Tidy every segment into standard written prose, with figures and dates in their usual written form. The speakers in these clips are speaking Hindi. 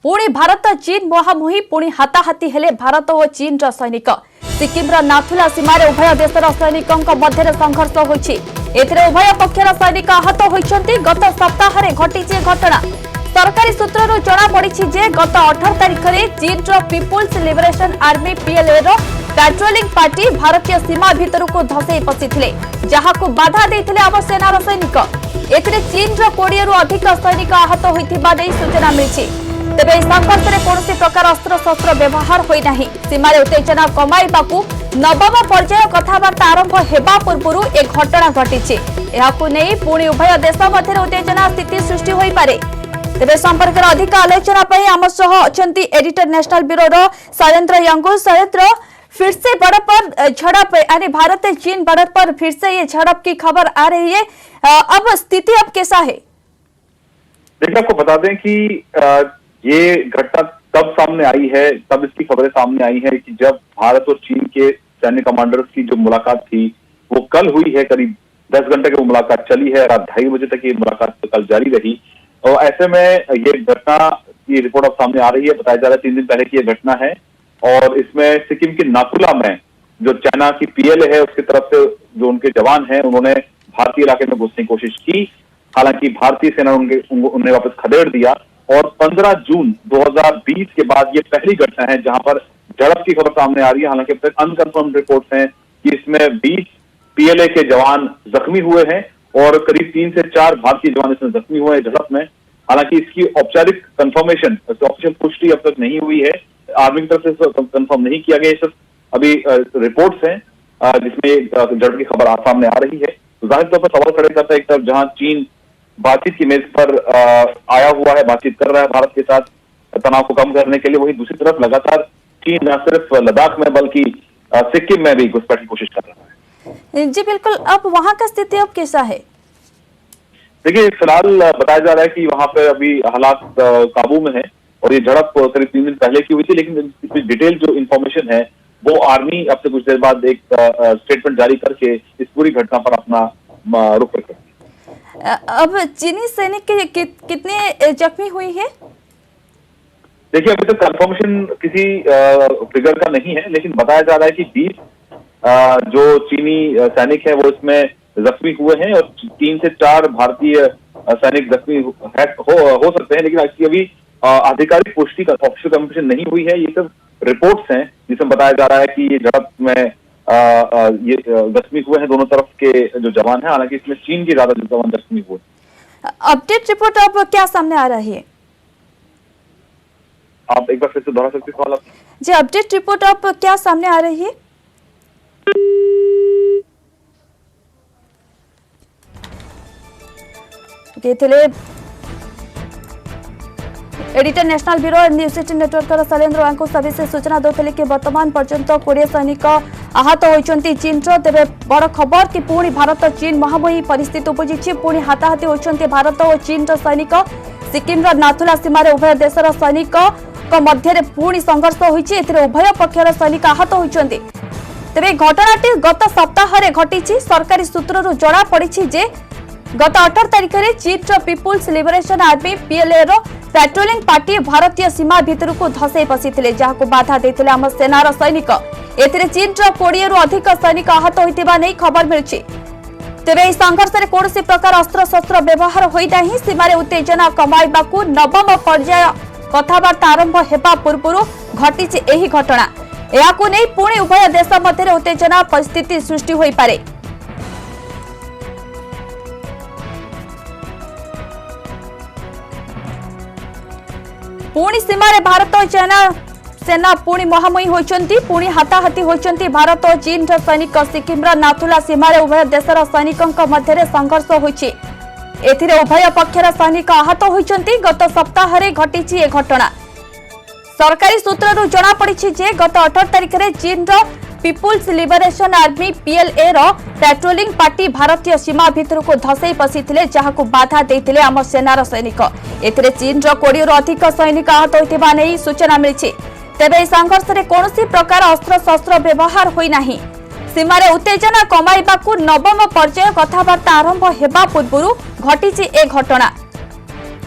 पुणी भारत चीन मुहांमुही पुणी हाथाहाथी हेले भारत और चीन सैनिक। सिक्किम नाथुला सीमार उभय देशर सैनिकों मध्य संघर्ष होइछि। एथिरे उभय पक्षर सैनिक आहत होइछन्ति। गत सप्ताह घटी घटना सरकारी सूत्रରୁ जणा पड़िछि जे गत 18 तारिख में चीन पीपुल्स लिबरेशन आर्मी पीएलए रो पेट्रोलिंग पार्टी भारतीय सीमा भीतर को धसई पशिथिले, जहाको बाधा देथिले आम सेनार सैनिक। एथिरे चीन 20 रु अधिक सैनिक आहत होइथिबा नै सूचना मिलिछि। तेबे संघर्ष में कौन प्रकार अस्त्र शस्त्र व्यवहार होई नाही। सीमार उत्तेजना कमाइबाकू नवम पर्याय कथबार्ता आरंभ हेबा पूर्व ए घटना घटी। एहाकू नै पुणी उभय देश मध्य उत्तेजना स्थिति सृष्टि होई पारे। तेबे संपर्क अधिक आलोचना पर आम सह अछंती एडिटर नेशनल ब्यूरो शैलेंद्र यंगू। शैलेंद्र, फिर से बॉर्डर पर झड़प यानी भारत चीन बॉर्डर पर फिर से ये झड़प की खबर आ रही है। अब स्थिति अब कैसा है? देखिए, आपको बता दें कि ये घटना तब सामने आई है, तब इसकी खबरें सामने आई है कि जब भारत और चीन के सैन्य कमांडर्स की जो मुलाकात थी वो कल हुई है। करीब 10 घंटे की मुलाकात चली है। रात 2:30 बजे तक ये मुलाकात कल जारी रही और ऐसे में ये घटना की रिपोर्ट अब सामने आ रही है। बताया जा रहा है 3 दिन पहले की ये घटना है और इसमें सिक्किम के नाथुला में जो चाइना की पीएलए है उसकी तरफ से जो उनके जवान हैं उन्होंने भारतीय इलाके में घुसने की कोशिश की। हालांकि भारतीय सेना उन्हें वापस खदेड़ दिया और 15 जून 2020 के बाद ये पहली घटना है जहां पर झड़प की खबर सामने आ रही है। हालांकि अब तक अनकंफर्म रिपोर्ट्स हैं कि इसमें 20 पीएलए के जवान जख्मी हुए हैं और करीब 3 से 4 भारतीय जवान इसमें जख्मी हुए हैं झड़प में। हालांकि इसकी औपचारिक कंफर्मेशन, ऑफिशियल पुष्टि अब तक नहीं हुई है। आर्मी की तरफ से कंफर्म नहीं किया गया। ये सब अभी रिपोर्ट्स हैं जिसमें झड़प की खबर सामने आ रही है। तो जाहिर तौर पर सवाल खड़े करता है, एक तरफ जहां चीन बातचीत की मेज पर आया हुआ है, बातचीत कर रहा है भारत के साथ तनाव को कम करने के लिए, वहीं दूसरी तरफ लगातार चीन न सिर्फ लद्दाख में बल्कि सिक्किम में भी घुसपैठ की कोशिश कर रहा है। जी बिल्कुल। अब वहां का स्थिति अब कैसा है? देखिए, फिलहाल बताया जा रहा है कि वहां पे अभी हालात काबू में है और ये झड़प करीब 3 दिन पहले की हुई थी, लेकिन इसमें डिटेल जो इन्फॉर्मेशन है वो आर्मी अब से कुछ देर बाद एक स्टेटमेंट जारी करके इस पूरी घटना पर अपना रुख रखेगी। अब चीनी सैनिक के कितने जख्मी हुई है? देखिए, अभी तक कंफर्मेशन किसी फिगर का नहीं है, लेकिन बताया जा रहा है कि 20 जो चीनी सैनिक हैं वो इसमें जख्मी हुए हैं और 3 से 4 भारतीय सैनिक जख्मी हो सकते हैं, लेकिन इसकी अभी आधिकारिक पुष्टि का ऑफिशियल कंफर्मेशन नहीं हुई है। ये सब रिपोर्ट्स हैं जिसमें बताया जा रहा है कि ये झड़प में ये जख्मी हुए हैं दोनों तरफ के जो जवान हैं। हालांकि इसमें चीन के ज्यादा जवान जख्मी हुए। अपडेट रिपोर्ट अब क्या सामने आ रही है? आप एक बार फिर से दोहरा सकते हैं सवाल? जी, अपडेट रिपोर्ट अब क्या सामने आ रही है? Editor national bureau news 18 network Shailendra आंकु सविशेष सूचना देते कि वर्तमान पर्यंत 20 सैनिक आहत होती चीन। तेरे बड़ खबर कि पुणी भारत चीन मुहांमुही परिस्थिति उपजी। पुणी हाथाहाथी होती भारत और चीन सैनिक। सिक्किम नाथुला सीमार उभय देशर सैनिक मध्य पुणी संघर्ष होती। उभय पक्षर सैनिक आहत होती। तेरे घटनाटी गत सप्ताह घटी। सरकारी सूत्रରୁ जणा पड़िछि जे गत 18 तारिख में चीन पीपुल्स लिबरेशन आर्मी पीएलए रो पेट्रोलिंग पार्टी भारतीय सीमा भीतर को धसई पशिथिले, जहाको बाधा देथिले आम सेनार सैनिक। एथिरे चीन 20 रु अधिक सैनिक आहत होइतिबा नै खबर मिलछि। तेबे एही संघर्ष में कौन प्रकार अस्त्र शस्त्र व्यवहार होई नाही। सीमार उत्तेजना कमाइबाकू नवम पर्याय कथबार्ता आरंभ हेबा पूर्व घटी एही घटना। एहाकू नै पुणी उभय देश मध्य उत्तेजना परिस्थिति सृष्टि होई पारे। पुणी सीमार भारत और चाइना सेना पुणी मुहांमुही होती। पुणी हाथाहाथी होती भारत और चीन सैनिक। सिक्किम नाथुला सीमार उभय देशर सैनिकों मध्य संघर्ष होती। उभय पक्षर सैनिक आहत होती। गत सप्ताह घटी ए घटना सरकारी सूत्रରୁ जणा पड़िछि जे गत 18 तारिख में चीन पीपुल्स लिबरेशन आर्मी पीएलए रो पेट्रोलिंग पार्टी भारतीय सीमा भीतर को धसई पशिथिले, जहाको बाधा देथिले आम सेनार सैनिक। एथिरे चीन 20 रु अधिक सैनिक आहत होइतिबा नै सूचना मिलिछि। तेबे संघर्ष में कौन प्रकार अस्त्र शस्त्र व्यवहार होई नाही। सीमार उत्तेजना कमाइबाकू नवम पर्याय कथबार्ता आरंभ हेबा पूर्व घटी ए घटना।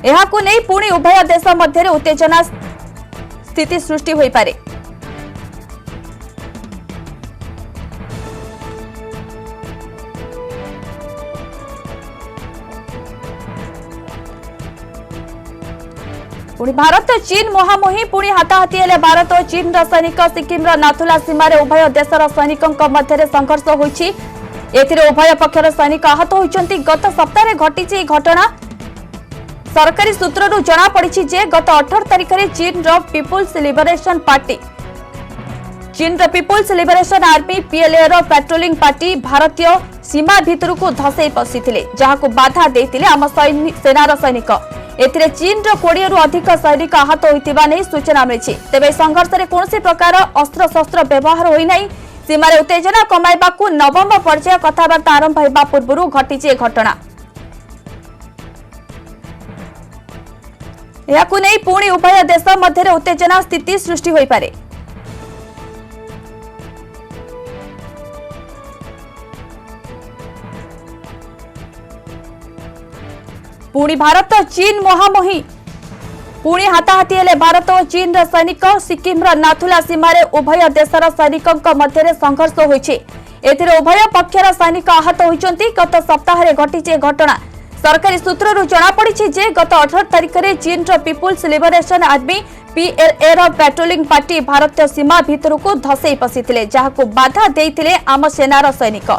एहाकु नै पुणी उभय देश मध्य उत्तेजना स्थिति सृष्टि होई पारे। पुणी भारत चीन मुहांमुही पुणी हाथाहाथी हेले भारत और चीन सैनिक सिक्किम नाथुला सीमार उभय देशर सैनिकों मध्य संघर्ष होइछि। एथिरे उभय पक्षर सैनिक आहत होइछन्ति। गत सप्ताह घटी घटना सरकारी सूत्ररू जना पड़ी जे गत 18 तारिख में चीन people's liberation party liberation army PLA patrolling party भारतीय सीमा भितर को धसई पशि जहां बाधा देते आम सेनार सैनिक। एथिरे चीन 20 रु अधिक सैनिक आहत होइतिबा नै सूचना मिली। तेबे संघर्ष में कौन प्रकार अस्त्र शस्त्र व्यवहार होई नै। सीमार उत्तेजना कमाइबाकू नवम पर्याय कथबार्ता आरंभ होगा पूर्व घटी घटना। याकू नै पुणी उभय देश मध्य उत्तेजना स्थिति सृष्टि होई पारे। पुणी भारत चीन मुहांमुही पुणी हाथाहाथी हेले भारत और चीन सैनिक सिक्किम नाथुला सीमार उभय देशर सैनिकों मध्य संघर्ष होइछि। एथिरे उभय पक्षर सैनिक आहत होइछन्ति। गत सप्ताह घटी घटना सरकारी सूत्ररू जना पड़ी जे गत 18 तारिख में चीन people's liberation army PLA patrolling party भारतीय सीमा भितर को धसई पशि जहां बाधा देते आम सेनार सैनिक।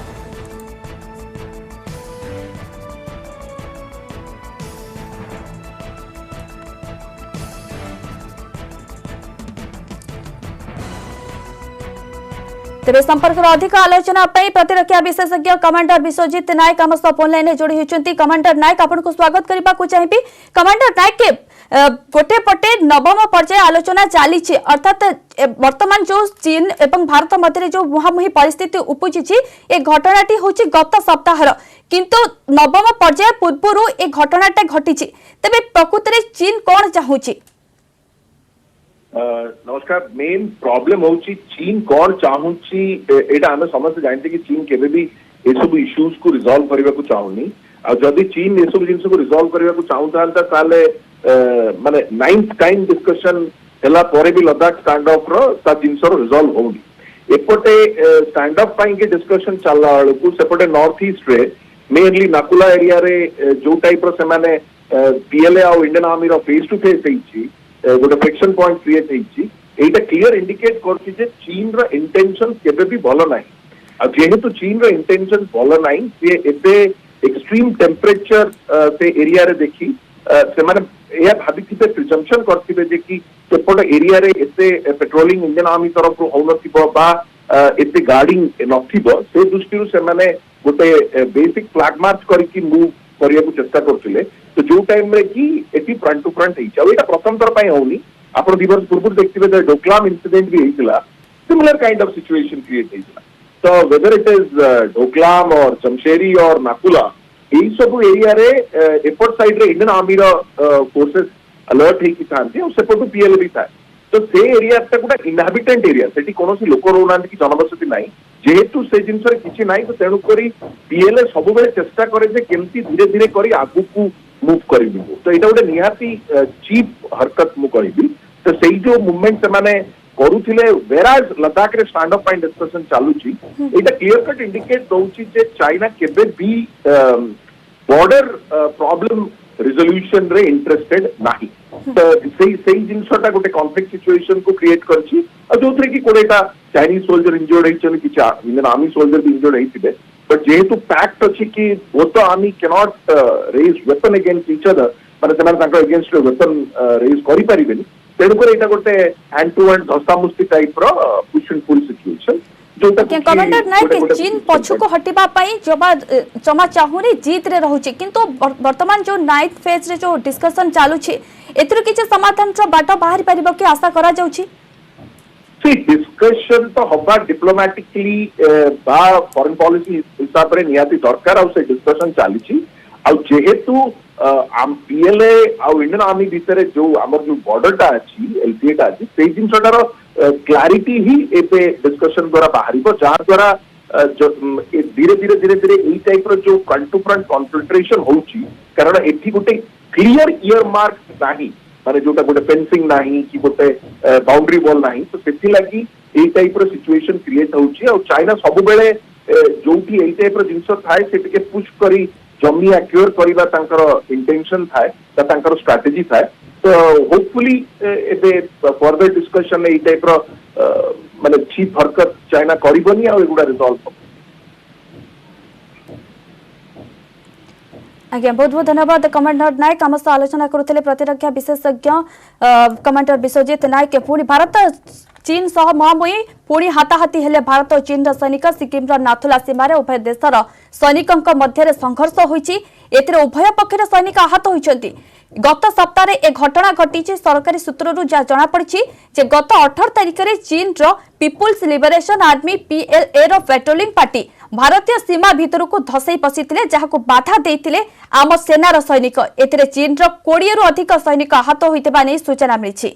तेरे संपर्क में अधिक आलोचना प्रतिरक्षा विशेषज्ञ कमांडर विश्वजीत नायक आम सह फोन लाइन जोड़ी होती। कमांडर नायक आपको स्वागत करने को चाहिए। कमांडर नायक के गोटे पटे नवम पर्याय आलोचना चली अर्थात वर्तमान जो चीन एवं भारत मध्य जो मुहांमुही परिस्थिति उपजी ए घटनाटी हूँ गत सप्ताह किंतु नवम पर्याय पूर्व ए घटनाटा घटी। तेरे प्रकृत में चीन कौन चाहूँगी? नमस्कार। मेन प्रॉब्लम होची चीन कौन चाहूची एटा हमें समस्त जानते कि चीन केबे भी ए सब इश्यूज को रिजॉल्व करबा को चाहूनी। आ जदी चीन ए सब जिंस को रिजॉल्व करबा को चाहूतांता ताले माने 9th टाइम डिस्कशन हला परे भी लद्दाख स्टैंड ऑफ रो ता जिंस रो रिजॉल्व होनी। एपटे स्टैंड ऑफ पाई के डिस्कशन चलला को सेपटे नॉर्थ ईस्ट रे मेनली नाकुला एरिया रे जो टाइप रो से माने पीएलए और इंडियन आर्मी रो फेस टू फेस हेची गोटे फ्रिक्शन पॉइंट क्रिएट होता क्लीयर इंडिकेट कर चीन रो इंटेंशन केबे भी भलो नाही। जेहेतु चीन रो इंटेंशन भलो नाही से एबे एक्सट्रीम टेम्परेचर से एरिया रे देखी से माने या भाबिथिबे प्रिजम्पशन करथिबे जे कि सेपट एरिया रे एते पेट्रोलिंग इंडियन आर्मी तरफ हो नथिबो बा एते गार्डिंग नथिबो से दृष्टि से माने गोटे बेसिक फ्लैग मार्च करके मूव करिया को चेष्टा करथिले। तो जो टाइम रे कि एटी फ्रंट टू फ्रंट एटा प्रथम थर पई होनी। आपण दिवस पूर्व देखथिबे जे डोकलाम इंसिडेंट भी हेतिला similar kind of situation create हेतिला। तो वेदर इट इज डोकलाम और चमशेरी और नाकुला एई सब एरिया रे एफर्ट साइड रे इंडियन आर्मी रो फोर्सेस अलर्ट हे कि थांती और सेपटू पीएल भी था। तो से एरिया ता गुडा इनहैबिटेंट एरिया सेठी कोनोसी लोक रोनांत कि जनबसति नाही जेहेतु से जिंस रे किछि नाही। तो तेणु करी पीएल सब बेले चेष्टा करे जे केमती धीरे धीरे करी आगु को मूव करी। तो एटा गोटे निहाती चीप हरकत मु कहिबी। तो सेई जो मूवमेंट से माने करूथिले वेराज लद्दाख रे स्टैंड अप पॉइंट डिस्कशन चालुची एटा क्लियर कट इंडिकेट दोउची जे चाइना केबे भी बॉर्डर प्रॉब्लम रिजोल्यूशन रे इंटरेस्टेड नाही। तो सेई जिंसटा गोटे कॉन्फ्लिक्ट सिचुएशन को क्रिएट करची जोथरे कि कोडेटा चाइनीज सोल्जर इंजर्ड हेचन कि इंडियन आर्मी सोल्जर भी इंजर्ड हेतिबे। बट जेहेतु फैक्ट अच्छी कि both army cannot raise weapon against each other माने सेमान तांको अगेंस्ट वेपन रेज करि परिबेनी। तेणु कर एटा गोटे हैंड टू हैंड धस्तामुस्ती टाइप रो push and pull situation commander नायक चीन पछु को हटिबा पई जमा चाहुनी जीत रे रहउची किंतु वर्तमान जो 9th फेज रे जो डिस्कशन चालुची एतिर किछ समाधान रो बाटो बाहर परिबो कि आशा करा जाउची? सी डिस्कशन तो हवा डिप्लोमेटिकली बा फॉरेन पॉलिसी हिसाब रे नियाती दरकार आ से डिस्कशन चालीची। आ जेहेतु आम पीएलए आ इंडियन आर्मी भितर जो हमर जो बॉर्डरटा अछि एलपीएटा अछि से जिंसटार क्लैरिटी ही एबे डिस्कशन द्वारा बाहरिबो जहां द्वारा धीरे धीरे धीरे धीरे एई टाइप रो जो फ्रंट टू फ्रंट कॉन्संट्रेशन होउची कारण एठी गोटे क्लियर इयरमार्क नहीं माने जोटा गोटे फेंसिंग नहीं कि गोटे बाउंड्री वॉल नहीं तो सेथि लगी ए टाइप रो सिचुएशन क्रिएट होउची और चाइना सब बेले जोटी ए टाइप रो जिंस थाए से टिके पुश करी जमी एक्योर करबा तांकर इंटेंशन थाए ता तांकर स्ट्रेटजी थाए तो होपफुली एबे फर्दर डिस्कशन ए टाइप रो माने चीप हरकत चाइना करिबनी आ एगुडा रिजॉल्व आज्ञा बहुत बहुत धन्यवाद कमांडर नायक आम सह आलोचना करुले प्रतिरक्षा विशेषज्ञ कमांडर विश्वजीत नायक पुणी भारत चीन सह मुहांमुही पुणी हाथाहाथी हेले भारत और चीन सैनिक सिक्किम नाथुला सीमार उभय देशर सैनिकों मध्य संघर्ष होइछि एथिरे उभय पक्षर सैनिक आहत होइछन्ति गत सप्ताह ए घटना घटी सरकारी सूत्ररू जहाँ जनापड़ी गत 18 तारिख में चीन पीपुल्स लिबरेशन आर्मी PLA रो पेट्रोलिंग पार्टी भारतीय सीमा भितर को धसई पशिथिले जहां बाधा देइथिले आम सेनार सैनिक एथिरे चीन 20 रु अधिक सैनिक आहत होइतबा नै सूचना मिलिछि।